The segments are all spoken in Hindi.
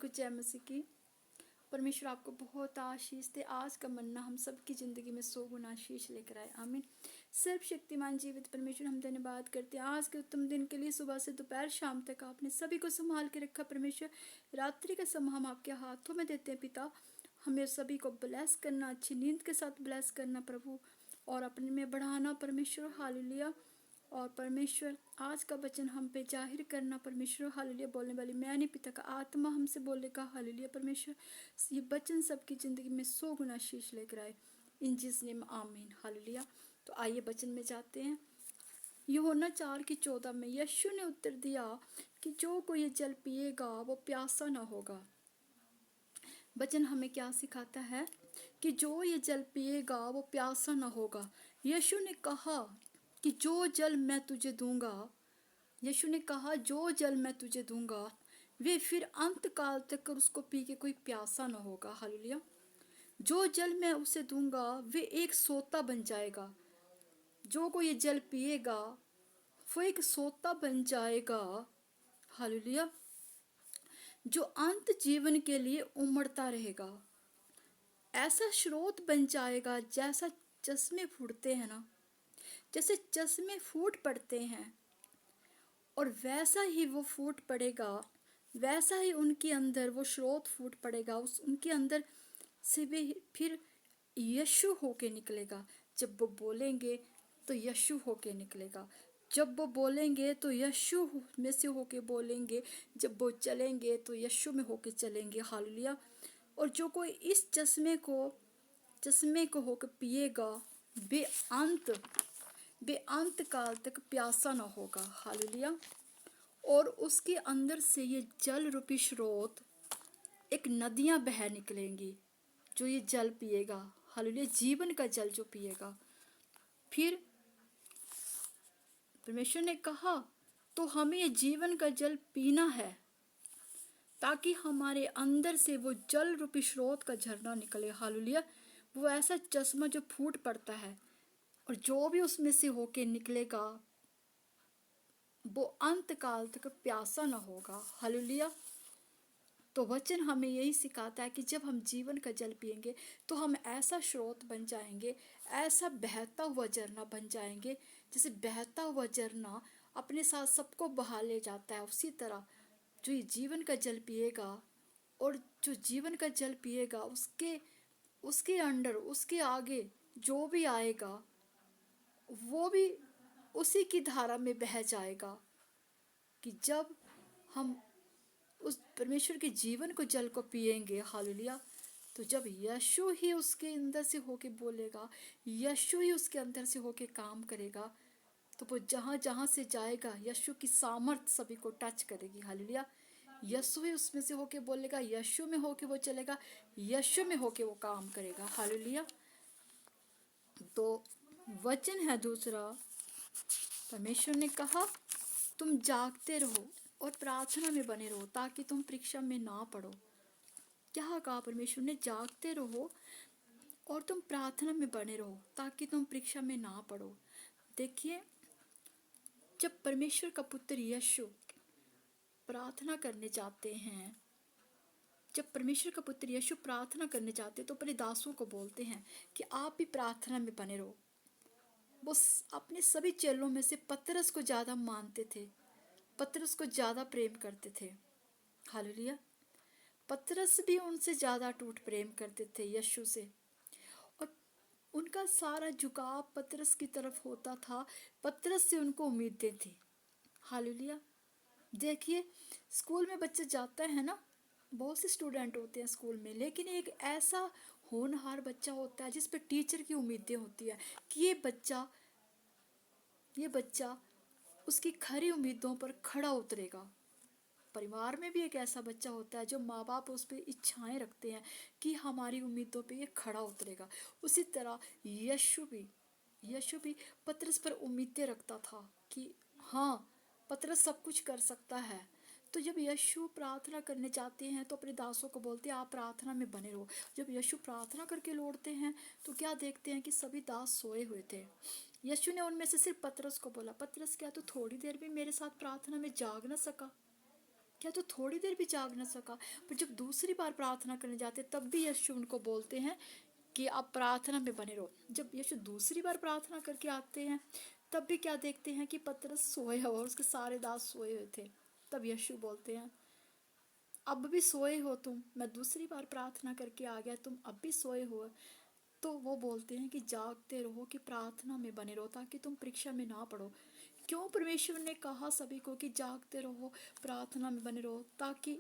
को जय मसीह की। परमेश्वर आपको बहुत आशीष दे। आज का मन्ना हम सब की ज़िंदगी में 100 गुना आशीष लेकर आए। आमीन। सर्वशक्तिमान जीवित परमेश्वर, हम धन्यवाद करते हैं आज के उत्तम दिन के लिए। सुबह से दोपहर शाम तक आपने सभी को संभाल के रखा परमेश्वर। रात्रि का समय हम आपके हाथों में देते हैं पिता। हमें सभी को ब्लेस करना, अच्छी नींद के साथ ब्लेस करना प्रभु, और अपने में बढ़ाना परमेश्वर। हालेलुया। और परमेश्वर आज का वचन हम पे जाहिर करना परमेश्वर। हालेलुया। बोलने वाली मैं नहीं, पिता का आत्मा हमसे बोलेगा। हालेलुया परमेश्वर। ये वचन सबकी ज़िंदगी में 100 गुना आशीष लेकर आए। इन जीसस नेम आमीन। हालेलुया। तो आइए वचन में जाते हैं। यूहन्ना 4:14 में यीशु ने उत्तर दिया कि जो कोई ये जल पिएगा वो प्यासा न होगा। वचन हमें क्या सिखाता है कि जो ये जल पिएगा वो प्यासा न होगा। यीशु ने कहा कि जो जल मैं तुझे दूंगा, यीशु ने कहा जो जल मैं तुझे दूंगा वे फिर अंत काल तक उसको पी के कोई प्यासा न होगा। हालेलुया। जो जल मैं उसे दूंगा वे एक सोता बन जाएगा। जो कोई ये जल पिएगा वो एक सोता बन जाएगा। हालेलुया। जो अंत जीवन के लिए उमड़ता रहेगा। ऐसा स्रोत बन जाएगा जैसा चश्मे फूटते हैं ना, जैसे चश्मे फूट पड़ते हैं और वैसा ही वो फूट पड़ेगा, वैसा ही उनके अंदर वो स्रोत फूट पड़ेगा। उनके अंदर से वे फिर यीशु होके निकलेगा। जब वो बोलेंगे तो यीशु होके निकलेगा। जब वो बोलेंगे तो यीशु में से होके बोलेंगे। जब वो चलेंगे तो यीशु में होके चलेंगे। हालेलुया। और जो कोई इस चश्मे को होकर पिएगा वे अंत काल तक प्यासा न होगा। हालेलुया। और उसके अंदर से ये जल रूपी स्रोत एक नदियां बह निकलेंगी। जो ये जल पिएगा, हालेलुया, जीवन का जल जो पिएगा। फिर परमेश्वर ने कहा तो हमें ये जीवन का जल पीना है ताकि हमारे अंदर से वो जल रूपी स्रोत का झरना निकले। हालेलुया। वो ऐसा चश्मा जो फूट पड़ता है और जो भी उसमें से होके निकलेगा वो अंत काल तक प्यासा न होगा। हालेलुया। तो वचन हमें यही सिखाता है कि जब हम जीवन का जल पिएंगे तो हम ऐसा स्रोत बन जाएंगे, ऐसा बहता हुआ झरना बन जाएंगे। जैसे बहता हुआ झरना अपने साथ सबको बहा ले जाता है, उसी तरह जो ये जीवन का जल पिएगा और जो जीवन का जल पिएगा उसके अंडर, उसके आगे जो भी आएगा वो भी उसी की धारा में बह जाएगा। कि जब हम उस परमेश्वर के जीवन को जल को पिएंगे, हालेलुया, तो जब यीशु ही उसके अंदर से होके बोलेगा, यीशु ही उसके अंदर से होके काम करेगा, तो वो जहाँ जहाँ से जाएगा यीशु की सामर्थ सभी को टच करेगी। हालेलुया। यीशु ही उसमें से होके बोलेगा, यीशु में होके वो चलेगा, यीशु में होके वो काम करेगा। हालेलुया। तो वचन है दूसरा, परमेश्वर ने कहा तुम जागते रहो और प्रार्थना में बने रहो ताकि तुम परीक्षा में ना पड़ो। क्या कहा परमेश्वर ने? जागते रहो और तुम प्रार्थना में बने रहो ताकि तुम परीक्षा में ना पड़ो। देखिए, जब परमेश्वर का पुत्र यीशु प्रार्थना करने जाते हैं, जब परमेश्वर का पुत्र यीशु प्रार्थना करने जाते तो अपने दासों को बोलते हैं कि आप भी प्रार्थना में बने रहो। वो अपने सभी चेलों में से पतरस को ज्यादा मानते थे, पतरस को ज्यादा प्रेम करते थे। हालेलुया। पतरस भी उनसे ज्यादा टूट प्रेम करते थे यीशु से, और उनका सारा झुकाव पतरस की तरफ होता था। पतरस से उनको उम्मीदें थी। हालेलुया। देखिए, स्कूल में बच्चे जाते हैं ना, बहुत से स्टूडेंट होते हैं स्कूल में, लेकिन एक ऐसा होनहार बच्चा होता है जिस पे टीचर की उम्मीदें होती है कि ये बच्चा उसकी खरी उम्मीदों पर खड़ा उतरेगा। परिवार में भी एक ऐसा बच्चा होता है जो माँ बाप उस पर इच्छाएं रखते हैं कि हमारी उम्मीदों पे ये खड़ा उतरेगा। उसी तरह यीशु भी पतरस पर उम्मीदें रखता था कि हाँ, पतरस सब कुछ कर सकता है। तो जब यीशु प्रार्थना करने जाते हैं तो अपने दासों को बोलते हैं आप प्रार्थना में बने रहो। जब यीशु प्रार्थना करके लौटते हैं तो क्या देखते हैं कि सभी दास सोए हुए थे। यीशु ने उनमें से सिर्फ पतरस को बोला, पतरस क्या तू थोड़ी देर भी मेरे साथ प्रार्थना में जाग ना सका? क्या तो थोड़ी देर भी जाग न सका? पर जब दूसरी बार प्रार्थना करने जाते तब भी यीशु उनको बोलते हैं कि आप प्रार्थना में बने रहो। जब यीशु दूसरी बार प्रार्थना करके आते हैं तब भी क्या देखते हैं कि पतरस सोया हुआ और उसके सारे दास सोए हुए थे। तब यीशु बोलते हैं अब भी सोए हो तुम, मैं दूसरी बार प्रार्थना करके आ गया, तुम अब भी सोए हो। तो वो बोलते हैं कि जागते रहो, कि प्रार्थना में बने रहो ताकि तुम परीक्षा में ना पड़ो। क्यों परमेश्वर ने कहा सभी को कि जागते रहो, प्रार्थना में बने रहो, ताकि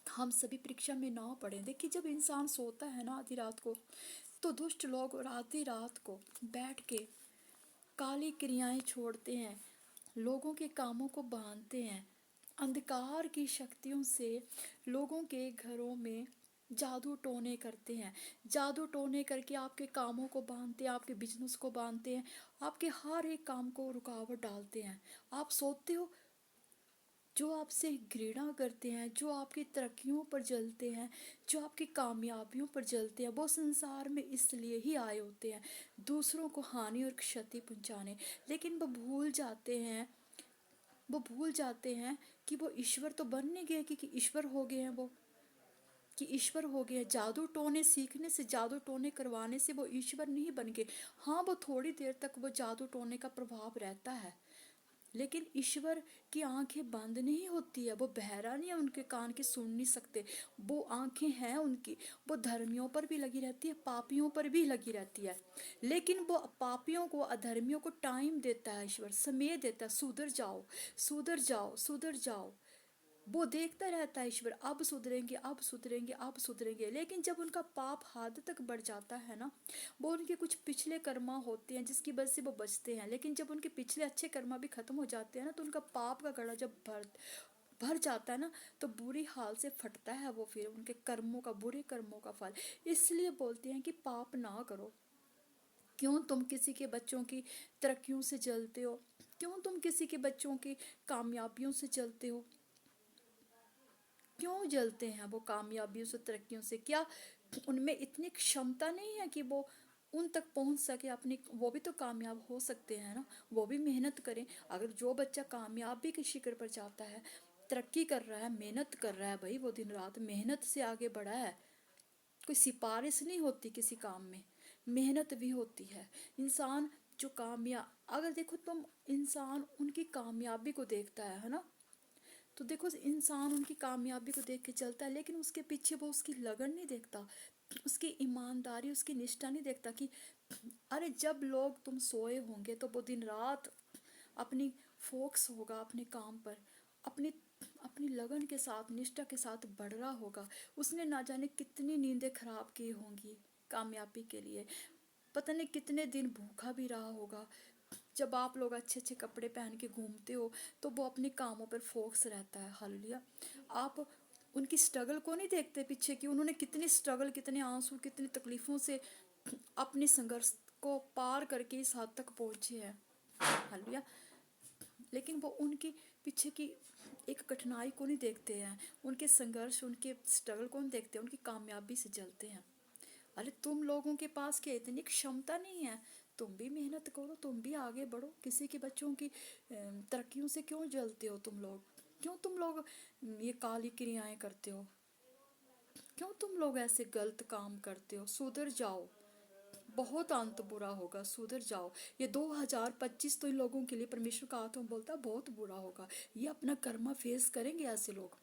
हम सभी परीक्षा में ना पड़े। देखिए जब इंसान सोता है ना आधी रात को, तो दुष्ट लोग और आधी रात को बैठ के काली क्रियाएं छोड़ते हैं, लोगों के कामों को बांधते हैं, अंधकार की शक्तियों से लोगों के घरों में जादू टोने करते हैं। जादू टोने करके आपके कामों को बांधते हैं, आपके बिजनेस को बांधते हैं, आपके हर एक काम को रुकावट डालते हैं। आप सोते हो, जो आपसे घृणा करते हैं, जो आपकी तरक्कियों पर जलते हैं, जो आपकी कामयाबियों पर जलते हैं, वो संसार में इसलिए ही आए होते हैं, दूसरों को हानि और क्षति पहुंचाने। लेकिन वो भूल जाते हैं कि वो ईश्वर तो बन नहीं गए, कि ईश्वर हो गए हैं वो, कि ईश्वर हो गए हैं। जादू टोने सीखने से, जादू टोने करवाने से वो ईश्वर नहीं बन गए। हाँ, वो थोड़ी देर तक वो जादू टोने का प्रभाव रहता है, लेकिन ईश्वर की आंखें बंद नहीं होती है, वो बहरा नहीं है, उनके कान की सुन नहीं सकते। वो आंखें हैं उनकी, वो धर्मियों पर भी लगी रहती है, पापियों पर भी लगी रहती है। लेकिन वो पापियों को, अधर्मियों को टाइम देता है ईश्वर, समय देता है, सुधर जाओ, सुधर जाओ, सुधर जाओ। वो देखता रहता है ईश्वर, अब सुधरेंगे, अब सुधरेंगे, अब सुधरेंगे। लेकिन जब उनका पाप हद तक बढ़ जाता है ना, वो उनके कुछ पिछले कर्मा होते हैं जिसकी वजह से वो बचते हैं, लेकिन जब उनके पिछले अच्छे कर्मा भी खत्म हो जाते हैं ना, तो उनका पाप का घड़ा जब भर जाता है ना, तो बुरी हाल से फटता है वो, फिर उनके कर्मों का, बुरे कर्मों का फल। इसलिए बोलते हैं कि पाप ना करो। क्यों तुम किसी के बच्चों की तरक्कियों से जलते हो? क्यों तुम किसी के बच्चों की कामयाबियों से जलते हो? क्यों जलते हैं वो कामयाबियों से, तरक्कियों से? क्या उनमें इतनी क्षमता नहीं है कि वो उन तक पहुंच सके अपनी? वो भी तो कामयाब हो सकते हैं ना, वो भी मेहनत करें। अगर जो बच्चा कामयाबी के शिखर पर जाता है, तरक्की कर रहा है, मेहनत कर रहा है, भाई वो दिन रात मेहनत से आगे बढ़ा है, कोई सिफारिश नहीं होती किसी काम में, मेहनत भी होती है। इंसान जो अगर देखो तुम, इंसान उनकी कामयाबी को देखता है ना, तो देखो इंसान उनकी कामयाबी को देख के चलता है, लेकिन उसके पीछे वो उसकी लगन नहीं देखता, उसकी ईमानदारी, उसकी निष्ठा नहीं देखता। कि अरे जब लोग तुम सोए होंगे तो वो दिन रात अपनी फोकस होगा अपने काम पर, अपनी अपनी लगन के साथ, निष्ठा के साथ बढ़ रहा होगा। उसने ना जाने कितनी नींदें खराब की होंगी कामयाबी के लिए, पता नहीं कितने दिन भूखा भी रहा होगा। जब आप लोग अच्छे अच्छे कपड़े पहन के घूमते हो तो वो अपने कामों पर फोकस रहता है। हालेलुया। आप उनकी स्ट्रगल को नहीं देखते पीछे, कि उन्होंने कितनी स्ट्रगल, कितने आंसू, कितनी तकलीफों से अपने संघर्ष को पार करके इस हद तक पहुंचे हैं। हालेलुया। लेकिन वो उनकी पीछे की एक कठिनाई को नहीं देखते हैं, उनके संघर्ष, उनके स्ट्रगल को नहीं देखते, उनकी कामयाबी से जलते हैं। अरे तुम लोगों के पास क्या इतनी क्षमता नहीं है? तुम भी मेहनत करो, तुम भी आगे बढ़ो। किसी के बच्चों की तरक्कियों से क्यों जलते हो तुम लोग? क्यों तुम लोग ये काली क्रियाएं करते हो? क्यों तुम लोग ऐसे गलत काम करते हो? सुधर जाओ, बहुत अंत बुरा होगा, सुधर जाओ। ये 2025 तो इन लोगों के लिए परमेश्वर का आत्मा बोलता है बहुत बुरा होगा। ये अपना कर्मा फेस करेंगे ऐसे लोग,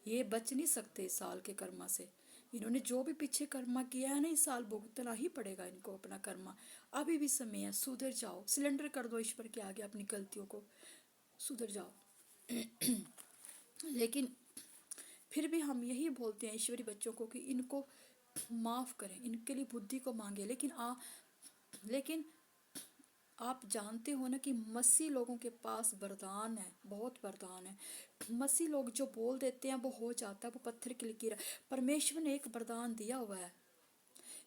ये बच नहीं सकते इस साल के कर्मा से। इन्होंने जो भी पीछे कर्मा किया है ना, इस साल भुगतना ही पड़ेगा इनको अपना कर्मा। अभी भी समय है, सुधर जाओ, सिलेंडर कर दो ईश्वर के आगे अपनी गलतियों को, सुधर जाओ। लेकिन फिर भी हम यही बोलते हैं ईश्वरी बच्चों को कि इनको माफ करें, इनके लिए बुद्धि को मांगे। लेकिन आप जानते हो ना कि मसीह लोगों के पास वरदान है, बहुत वरदान है। मसीह लोग जो बोल देते हैं वो हो जाता है, वो पत्थर की लकीर है। परमेश्वर ने एक वरदान दिया हुआ है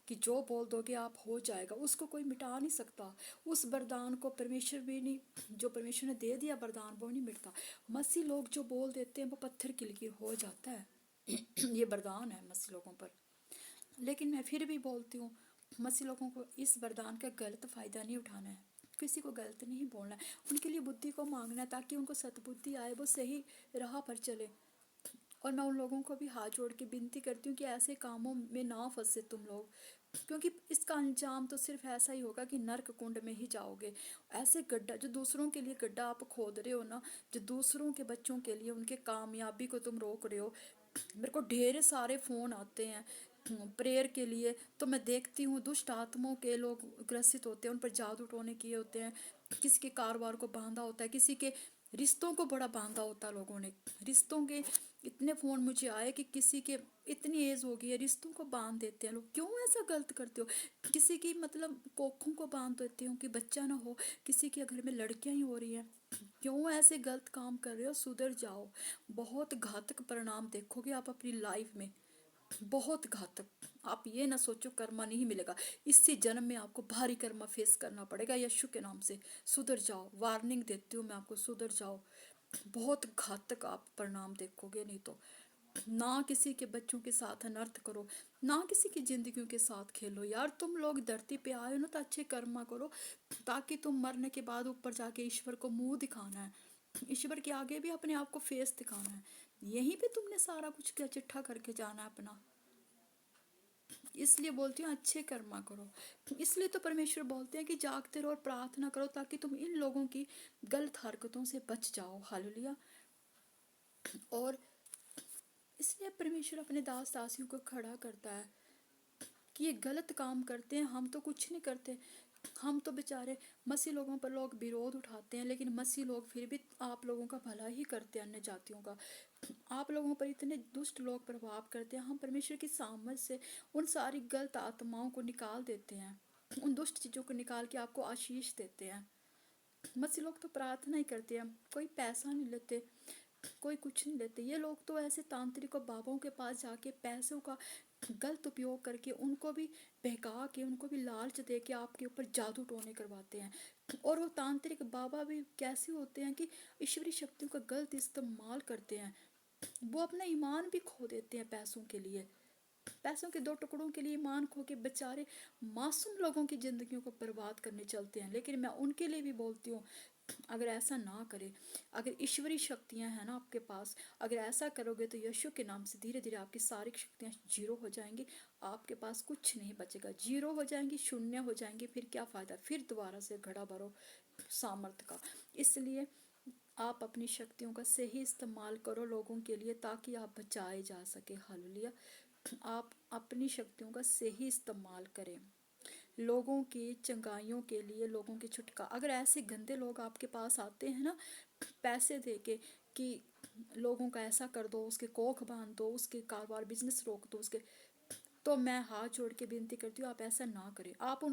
कि जो बोल दोगे आप हो जाएगा, उसको कोई मिटा नहीं सकता। उस वरदान को परमेश्वर भी नहीं, जो परमेश्वर ने दे दिया वरदान, वो नहीं मिटता। मसीह लोग जो बोल देते हैं वो पत्थर की लकीर हो जाता है। ये वरदान है मसीह लोगों पर। लेकिन मैं फिर भी बोलती हूँ, मसीह लोगों को इस वरदान का गलत फायदा नहीं उठाना है। किसी को गलत नहीं बोलना है, उनके लिए बुद्धि को मांगना है ताकि उनको सद्बुद्धि आए, वो सही राह पर चले। और मैं उन लोगों को भी हाथ जोड़ के विनती करती हूँ कि ऐसे कामों में ना फंसे तुम लोग, क्योंकि इसका अंजाम तो सिर्फ ऐसा ही होगा कि नर्क कुंड में ही जाओगे। ऐसे गड्ढा, जो दूसरों के लिए गड्ढा आप खोद रहे हो ना, जो दूसरों के बच्चों के लिए उनके कामयाबी को तुम रोक रहे हो। मेरे को ढेर सारे फ़ोन आते हैं प्रेयर के लिए, तो मैं देखती हूँ दुष्ट आत्माओं के लोग ग्रसित होते हैं, उन पर जादू टोने किए होते हैं, किसी के कारोबार को बांधा होता है, किसी के रिश्तों को बड़ा बांधा होता है लोगों ने। रिश्तों के इतने फ़ोन मुझे आए कि किसी के इतनी एज हो गई है, रिश्तों को बांध देते हैं लोग। क्यों ऐसा गलत करते हो? किसी की मतलब कोखों को बांध देते हो कि बच्चा ना हो, किसी के घर में लड़कियां ही हो रही हैं। क्यों ऐसे गलत काम कर रहे हो? सुधर जाओ। बहुत घातक परिणाम देखोगे आप अपनी लाइफ में, बहुत घातक। आप ये ना सोचो कर्मा नहीं मिलेगा, इसी जन्म में आपको भारी कर्मा फेस करना पड़ेगा यीशु के नाम से। सुधर जाओ, वार्निंग देती हूँ मैं आपको, सुधर जाओ। बहुत घातक आप परिणाम देखोगे। नहीं तो ना किसी के बच्चों के साथ अनर्थ करो, ना किसी की जिंदगियों के साथ खेलो। यार तुम लोग धरती पे आए हो ना, तो अच्छे कर्मा करो, ताकि तुम मरने के बाद ऊपर जाके ईश्वर को मुंह दिखाना है, ईश्वर के आगे भी अपने आप को फेस दिखाना है। यहीं पे तुमने सारा कुछ क्या चिट्ठा करके जाना है अपना। इसलिए बोलती हूँ अच्छे कर्मा करो। इसलिए तो परमेश्वर बोलते हैं कि जागते रहो और प्रार्थना करो, ताकि तुम इन लोगों की गलत हरकतों से बच जाओ। हालेलुया। और इसलिए परमेश्वर अपने दास दासियों को खड़ा करता है कि ये गलत काम करते हैं, हम तो कुछ नहीं करते। हम तो बेचारे मसीह लोगों पर लोग विरोध उठाते हैं, लेकिन मसीह लोग फिर भी आप लोगों का भला ही करते हैं, अन्य जातियों का। आप लोगों पर इतने दुष्ट लोग प्रभाव करते हैं, हम परमेश्वर की सामर्थ से उन सारी गलत आत्माओं को निकाल देते हैं, उन दुष्ट चीज़ों को निकाल के आपको आशीष देते हैं। मसीह लोग तो प्रार्थना ही करते हैं, कोई पैसा नहीं लेते, कोई कुछ नहीं लेते। ये लोग तो ऐसे तांत्रिक और बाबाओं के पास जाके पैसों का गलत उपयोग करके उनको भी बहका के, उनको भी लालच दे के आपके ऊपर जादू टोने करवाते हैं। और वो तांत्रिक बाबा भी कैसे होते हैं कि ईश्वरीय शक्तियों का गलत इस्तेमाल करते हैं। वो अपना ईमान भी खो देते हैं पैसों के लिए, पैसों के दो टुकड़ों के लिए ईमान खो के बेचारे मासूम लोगों की जिंदगियों को बर्बाद करने चलते हैं। लेकिन मैं उनके लिए भी बोलती हूँ, अगर ऐसा ना करे, अगर ईश्वरीय शक्तियां हैं ना आपके पास, अगर ऐसा करोगे तो यीशु के नाम से धीरे धीरे आपकी सारी शक्तियां जीरो हो जाएंगी, आपके पास कुछ नहीं बचेगा, जीरो हो जाएंगी, शून्य हो जाएंगी। फिर क्या फ़ायदा? फिर दोबारा से घड़ा भरो सामर्थ का। इसलिए आप अपनी शक्तियों का सही इस्तेमाल करो लोगों के लिए, ताकि आप बचाए जा सके। हालेलुया। आप अपनी शक्तियों का सही इस्तेमाल करें लोगों की चंगाइयों के लिए, लोगों की छुटका। अगर ऐसे गंदे लोग आपके पास आते हैं ना पैसे दे के कि लोगों का ऐसा कर दो, उसके कोख बांध दो, उसके कारोबार बिजनेस रोक दो उसके, तो मैं हाथ जोड़ के विनती करती हूँ आप ऐसा ना करें। आप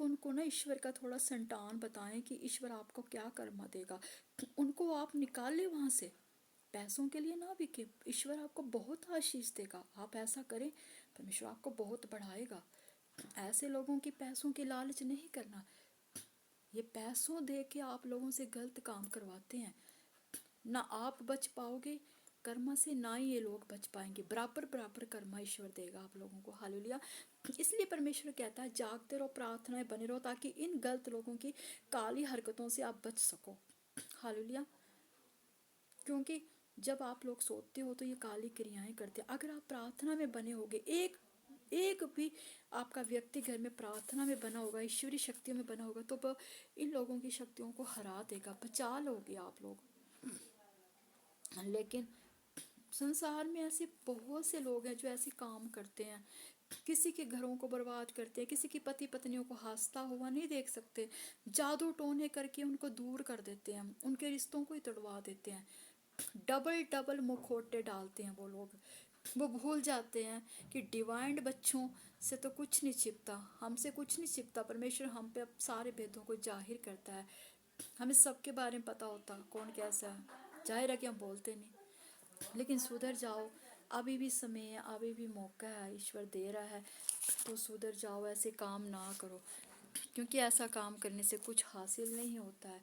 उनको ना ईश्वर का थोड़ा संतान बताएं कि ईश्वर आपको क्या कर्मा देगा, उनको आप निकाल ले वहाँ से। पैसों के लिए ना बिके, ईश्वर आपको बहुत आशीष देगा। आप ऐसा करें, परमेश्वर आपको बहुत बढ़ाएगा। ऐसे लोगों की पैसों की लालच नहीं करना। ये पैसों दे के आप लोगों से गलत काम करवाते हैं। ना आप बच पाओगे कर्मा से, ना ही ये लोग बच पाएंगे। बराबर बराबर कर्मा ईश्वर देगा आप लोगों को। हालेलुया। इसलिए परमेश्वर कहता है जागते रहो, प्रार्थनाएं बने रहो, ताकि इन गलत लोगों की काली हरकतों से आप बच सको। हालेलुया। क्योंकि जब आप लोग सोते हो तो ये काली क्रियाएं करते हैं। अगर आप प्रार्थना में बने होगे, एक भी आपका व्यक्ति घर में प्रार्थना में बना होगा, ईश्वरीय शक्तियों में बना होगा, तो वो इन लोगों की शक्तियों को हरा देगा, बचा लोगे आप लोग। लेकिन संसार में ऐसे बहुत से लोग हैं जो ऐसे काम करते हैं, किसी के घरों को बर्बाद करते हैं, किसी की पति पत्नियों को हंसता हुआ नहीं देख सकते, जादू टोने करके उनको दूर कर देते हैं, उनके रिश्तों को ही तोड़वा देते हैं। डबल डबल मुखौटे डालते हैं वो लोग। वो भूल जाते हैं कि डिवाइन बच्चों से तो कुछ नहीं छिपता, हमसे कुछ नहीं छिपता। परमेश्वर हम पे अब सारे भेदों को जाहिर करता है, हमें सबके बारे में पता होता कौन कैसा है। जाहिर है कि हम बोलते नहीं। लेकिन सुधर जाओ, अभी भी समय है, अभी भी मौका है, ईश्वर दे रहा है, तो सुधर जाओ, ऐसे काम ना करो। क्योंकि ऐसा काम करने से कुछ हासिल नहीं होता है,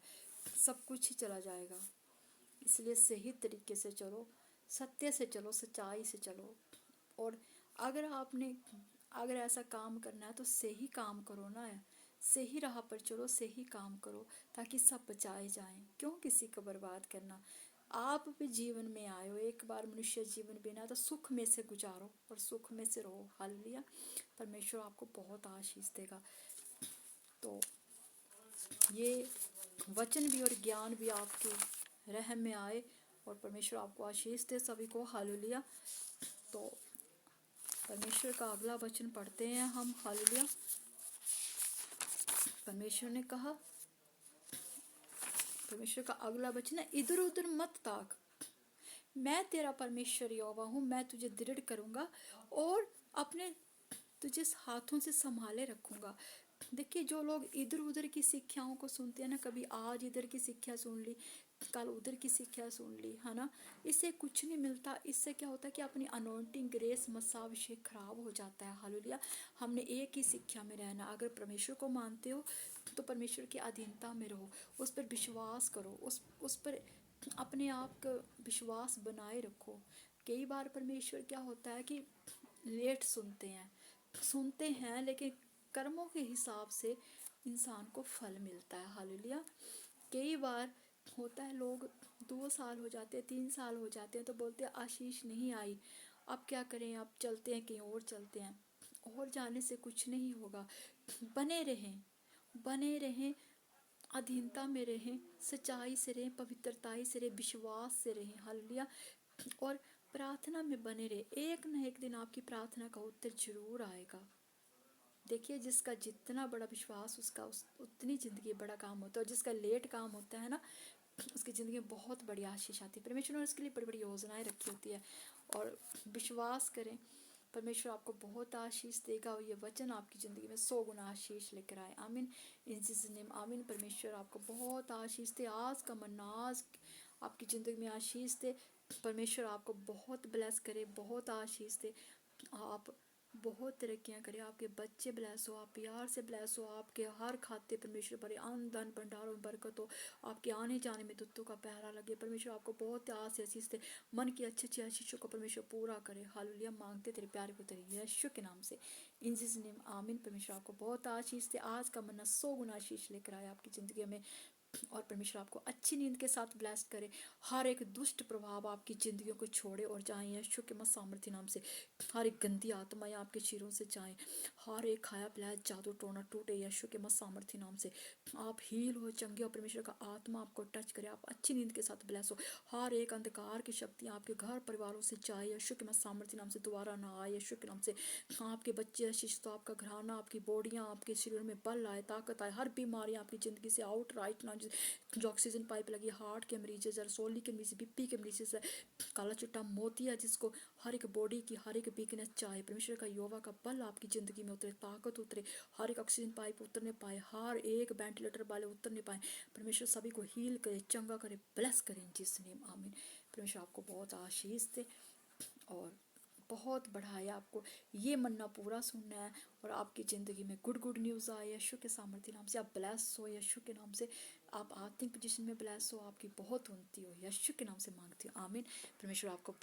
सब कुछ ही चला जाएगा। इसलिए सही तरीके से चलो, सत्य से चलो, सच्चाई से चलो। और अगर ऐसा काम करना है तो सही काम करो ना, सही राह पर चलो, सही काम करो, ताकि सब बचाए जाएं। क्यों किसी को बर्बाद करना? आप भी जीवन में आए हो, एक बार मनुष्य जीवन बिना, तो सुख में से गुजारो और सुख में से रहो। हालेलुया। परमेश्वर आपको बहुत आशीष देगा। तो ये वचन भी और ज्ञान भी आपके रहम में आए और परमेश्वर आपको आशीष दे सभी को। हालेलुया। तो परमेश्वर का अगला वचन पढ़ते हैं हम। हालेलुया। परमेश्वर का अगला वचन है, इधर उधर मत ताक, मैं तेरा परमेश्वर यहोवा हूँ, मैं तुझे दृढ़ करूंगा और अपने तुझे हाथों से संभाले रखूंगा। देखिए, जो लोग इधर उधर की शिक्षाओं को सुनते हैं ना, कभी आज इधर की शिक्षा सुन ली, कल उधर की शिक्षा सुन ली, है ना, इससे कुछ नहीं मिलता। इससे क्या होता है कि अपनी अनोइंटिंग ग्रेस मसाविषय खराब हो जाता है। हालेलुया। हमने एक ही शिक्षा में रहना। अगर परमेश्वर को मानते हो तो परमेश्वर की अधीनता में रहो, उस पर विश्वास करो, उस पर अपने आप का विश्वास बनाए रखो। कई बार परमेश्वर क्या होता है कि लेट सुनते हैं लेकिन कर्मों के हिसाब से इंसान को फल मिलता है। हालेलुया। कई बार होता है, लोग 2 साल हो जाते हैं, 3 साल हो जाते हैं, तो बोलते हैं आशीष नहीं आई, अब क्या करें, अब चलते हैं, कहीं और चलते हैं। और जाने से कुछ नहीं होगा। बने रहें, अधीनता में रहें, सच्चाई से रहें, पवित्रताई से रहें, विश्वास से रहें। हालेलुया। और प्रार्थना में बने रहे। एक न एक दिन आपकी प्रार्थना का उत्तर जरूर आएगा। देखिए, जिसका जितना बड़ा विश्वास उसका उतनी जिंदगी बड़ा काम होता है, और जिसका लेट काम होता है ना, उसकी ज़िंदगी में बहुत बड़ी आशीष आती है। परमेश्वर ने उसके लिए बड़ी बड़ी योजनाएं रखी होती है। और विश्वास करें, परमेश्वर आपको बहुत आशीष देगा और ये वचन आपकी ज़िंदगी में 100 गुना आशीष लेकर आए। आमीन। इन जीसस नेम आमीन। परमेश्वर आपको बहुत आशीष दे। आज का मन्ना आज आपकी ज़िंदगी में आशीष दे। परमेश्वर आपको बहुत ब्लेस करे, बहुत आशीष दे। आप बहुत तरक्कियां करें, आपके बच्चे ब्लेस हो, आप प्यार से ब्लेस हो, आपके हर खाते परमेश्वर भरे अन्न धन भंडार और बरकत हो, आपके आने जाने में दूतों का पहरा लगे। परमेश्वर आपको बहुत आस आशीष दे, मन की अच्छी अच्छी आशीषों को परमेश्वर पूरा करे। हालेलुया। मांगते तेरे प्यारे पुत्र यीशु के नाम से, इन जीसस नेम आमीन। परमेश्वर आपको बहुत आशीष दे। आज का मन्ना 100 गुना आशीष लेकर आए आपकी जिंदगी में, और परमेश्वर आपको अच्छी नींद के साथ ब्लेस करे। हर एक दुष्ट प्रभाव आपकी जिंदगियों को छोड़े और जाए यीशु के मत सामर्थ्य नाम से। हर एक गंदी आत्माएं आपके शिरों से जाएं, हर एक खाया पिलाया जादू टोना टूटे यीशु के मत सामर्थ्य नाम से। आप हील हो, चंगे हो, परमेश्वर का आत्मा आपको टच करे, आप अच्छी नींद के साथ ब्लेस हो। हर एक अंधकार की शक्तियां आपके घर परिवारों से जाए यीशु के मत सामर्थ्य नाम से, दोबारा ना आए यीशु के नाम से। आपके बच्चे शिष्य, तो आपका घराना, आपकी बॉडियां, आपके शरीर में बल आए, ताकत आए, हर बीमारी आपकी जिंदगी से आउट राइट ना। जो ऑक्सीजन पाइप लगी, हार्ट के मरीज है, रसोली के मरीज, बीपी के मरीज है, काला चिट्टा मोती है, जिसको हर एक बॉडी की हर एक वीकनेस चाहे, परमेश्वर का योवा का बल आपकी जिंदगी में उतरे, ताकत उतरे, हर एक ऑक्सीजन पाइप उतरने पाए, हर एक वेंटिलेटर वाले उतरने पाए। परमेश्वर सभी को हील करे, चंगा करे, ब्लेस करें जिस नेम आमीन। परमेश्वर आपको बहुत आशीष दे और बहुत बढ़ाए। आपको ये मन्ना पूरा सुनना है और आपकी ज़िंदगी में गुड न्यूज़ आए यीशु के सामर्थ्य नाम से। आप ब्लेस हो यीशु के नाम से, आप आत्मिक पोजीशन में ब्लेस हो, आपकी बहुत उन्नति हो, यीशु के नाम से मांगती हूँ आमीन। परमेश्वर आपको